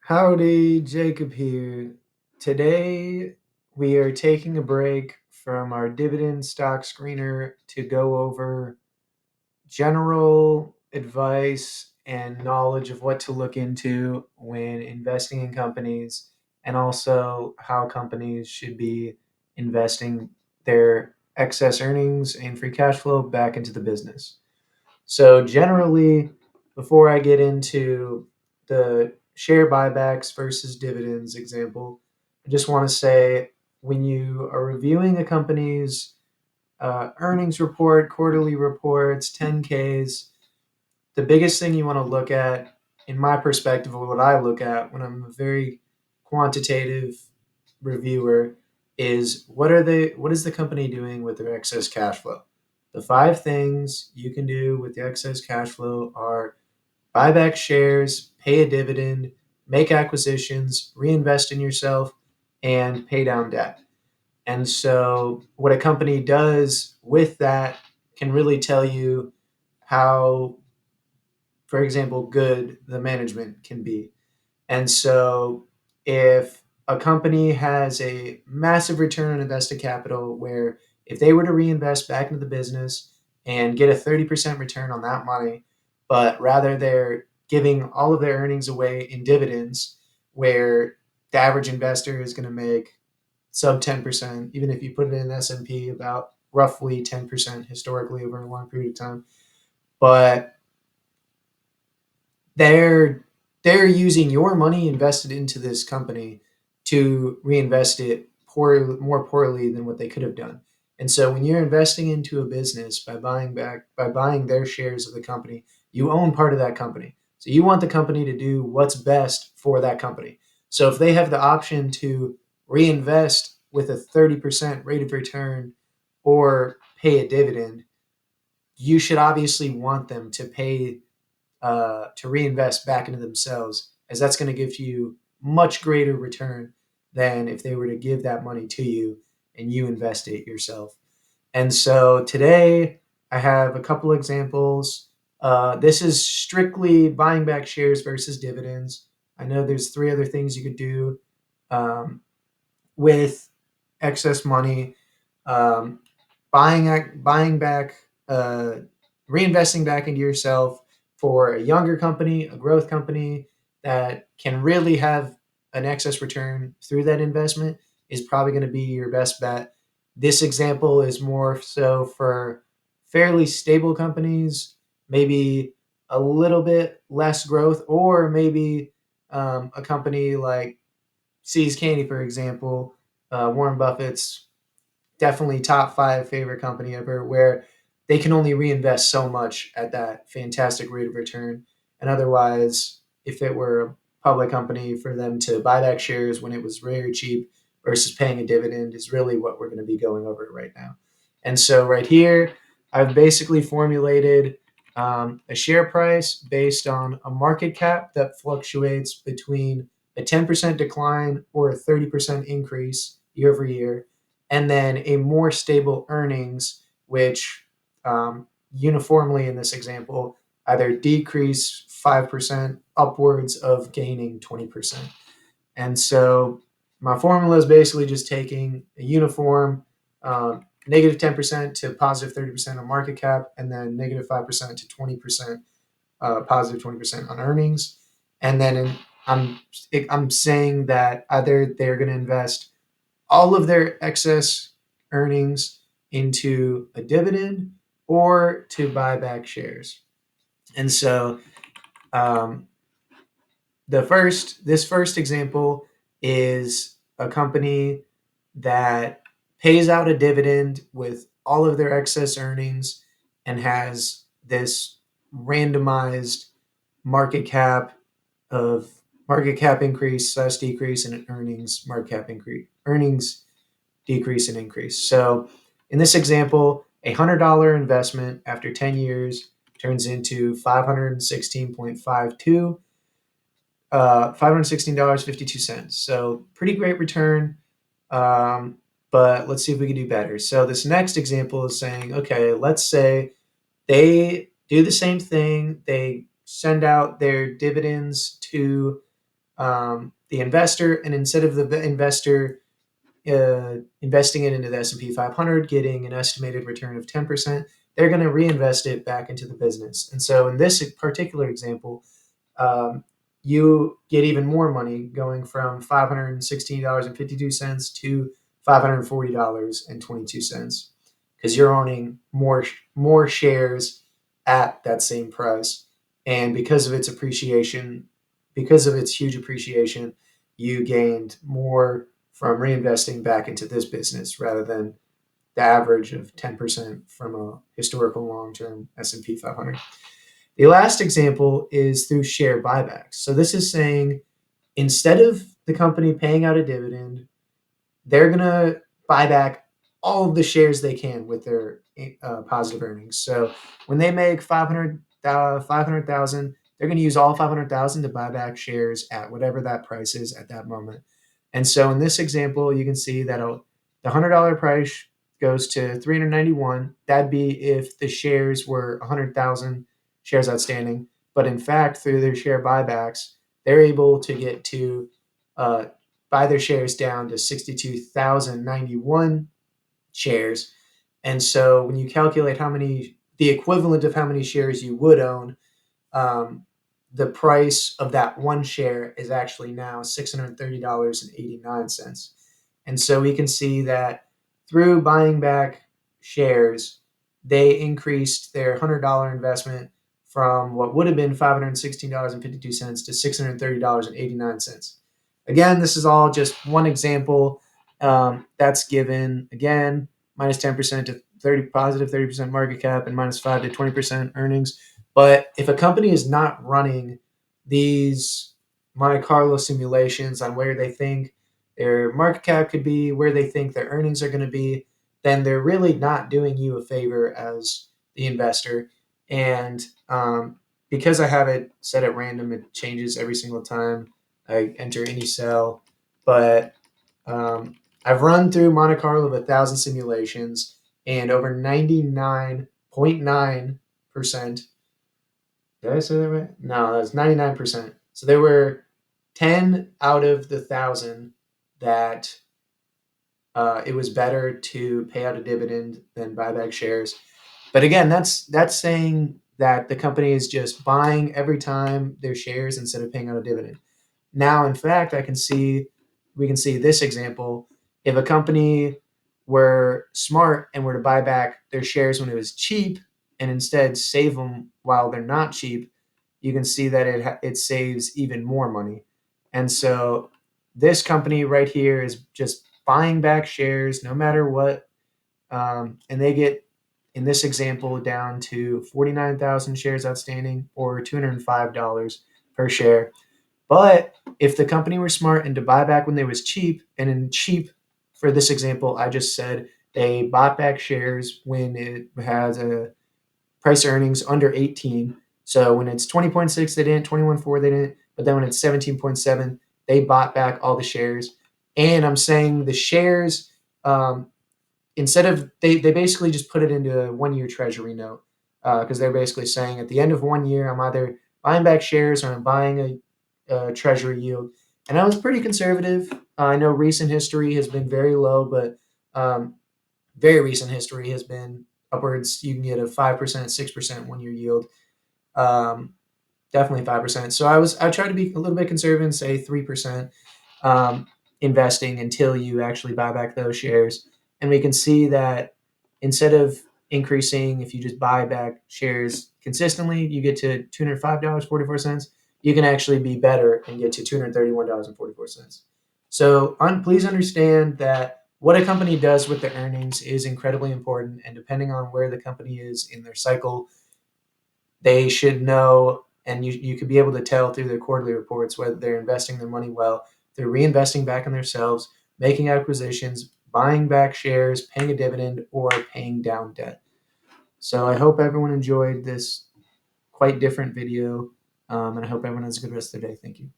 Howdy, Jacob here. Today we are taking a break from our dividend stock screener to go over general advice and knowledge of what to look into when investing in companies, and also how companies should be investing their excess earnings and free cash flow back into the business. So generally, before I get into the share buybacks versus dividends example, I just want to say when you are reviewing a company's earnings report, quarterly reports, 10Ks, the biggest thing you want to look at, in my perspective, or what I look at when I'm a very quantitative reviewer, is what is the company doing with their excess cash flow? The five things you can do with the excess cash flow are buy back shares, pay a dividend, make acquisitions, reinvest in yourself, and pay down debt. And so, what a company does with that can really tell you how, for example, good the management can be. And so, if a company has a massive return on invested capital, where if they were to reinvest back into the business and get a 30% return on that money, but rather they're giving all of their earnings away in dividends, where the average investor is going to make sub 10%, even if you put it in S&P, about roughly 10% historically over a long period of time. But they're they're using your money invested into this company to reinvest it more poorly than what they could have done. And so when you're investing into a business by buying their shares of the company, you own part of that company. So you want the company to do what's best for that company. So if they have the option to reinvest with a 30% rate of return or pay a dividend, you should obviously want them to reinvest back into themselves, as that's going to give you much greater return than if they were to give that money to you and you invest it yourself. And so today I have a couple examples. This is strictly buying back shares versus dividends. I know there's three other things you could do um, with excess money. Um, buying back, uh, reinvesting back into yourself for a younger company, a growth company that can really have an excess return through that investment is probably going to be your best bet. This example is more so for fairly stable companies, maybe a little bit less growth, or maybe a company like See's Candy, for example, Warren Buffett's definitely top five favorite company ever, where they can only reinvest so much at that fantastic rate of return. And otherwise, if it were a public company, for them to buy back shares when it was very cheap versus paying a dividend is really what we're going to be going over right now. And so, right here, I've basically formulated a share price based on a market cap that fluctuates between a 10% decline or a 30% increase year over year, and then a more stable earnings, which uniformly in this example either decrease 5% upwards of gaining 20%. And so my formula is basically just taking a uniform negative 10% to positive 30% on market cap, and then negative 5% to 20%, positive 20% on earnings. And then I'm, I'm saying that either they're going to invest all of their excess earnings into a dividend or to buy back shares. And so um, this first example is a company that pays out a dividend with all of their excess earnings and has this randomized market cap of market cap increase slash decrease and earnings market cap increase earnings decrease and increase. So in this example, $100 investment after 10 years turns into 516.52, $516.52. So pretty great return. But let's see if we can do better. So this next example is saying, okay, let's say they do the same thing. They send out their dividends to the investor, and instead of the investor investing it into the S&P 500, getting an estimated return of 10%, they're going to reinvest it back into the business. And so in this particular example, um, you get even more money, going from $516.52 to $540.22, because you're owning more shares at that same price. And because of its huge appreciation, you gained more from reinvesting back into this business rather than the average of 10% from a historical long-term S&P 500. The last example is through share buybacks. So this is saying, instead of the company paying out a dividend, they're going to buy back all of the shares they can with their positive earnings. So when they make 500,000, they're going to use all 500,000 to buy back shares at whatever that price is at that moment. And so in this example, you can see that the $100 price goes to 391. That'd be if the shares were 100,000 shares outstanding. But in fact, through their share buybacks, they're able to get to uh, buy their shares down to 62,091 shares. And so when you calculate the equivalent of how many shares you would own, um, the price of that one share is actually now $630.89. And so we can see that through buying back shares, they increased their $100 investment from what would have been $516.52 to $630.89. Again, this is all just one example. That's given, again, minus 10% to 30% market cap, and minus 5 to 20% earnings. But if a company is not running these Monte Carlo simulations on where they think their market cap could be, where they think their earnings are going to be, then they're really not doing you a favor as the investor. And because I have it set at random, it changes every single time I enter any cell. But I've run through Monte Carlo of 1,000 simulations, and over 99.9%. Did I say that right? No, that was 99%. So there were 10 out of the 1,000 that it was better to pay out a dividend than buy back shares. But again, that's saying that the company is just buying every time their shares instead of paying out a dividend. Now, in fact, we can see this example. If a company were smart and were to buy back their shares when it was cheap and instead save them while they're not cheap, you can see that it saves even more money. And so this company right here is just buying back shares no matter what, and they get, in this example, down to 49,000 shares outstanding, or $205 per share. But if the company were smart and to buy back when they was cheap, and in cheap, for this example, I just said they bought back shares when it has a price earnings under 18. So when it's 20.6, they didn't, 21.4, they didn't, but then when it's 17.7, they bought back all the shares. And I'm saying the shares, instead of, they basically just put it into a 1 year treasury note, because they're basically saying at the end of 1 year, I'm either buying back shares or I'm buying a treasury yield. And I was pretty conservative. I know recent history has been very low, but very recent history has been upwards. You can get a 5%, 6% 1 year yield. Um, Definitely 5%. So I tried to be a little bit conservative and say 3% um, investing until you actually buy back those shares. And we can see that instead of increasing, if you just buy back shares consistently, you get to $205.44. You can actually be better and get to $231.44. So please understand that what a company does with the earnings is incredibly important. And depending on where the company is in their cycle, they should know, and you could be able to tell through their quarterly reports whether they're investing their money well, they're reinvesting back in themselves, making acquisitions, buying back shares, paying a dividend, or paying down debt. So I hope everyone enjoyed this quite different video, and I hope everyone has a good rest of their day. Thank you.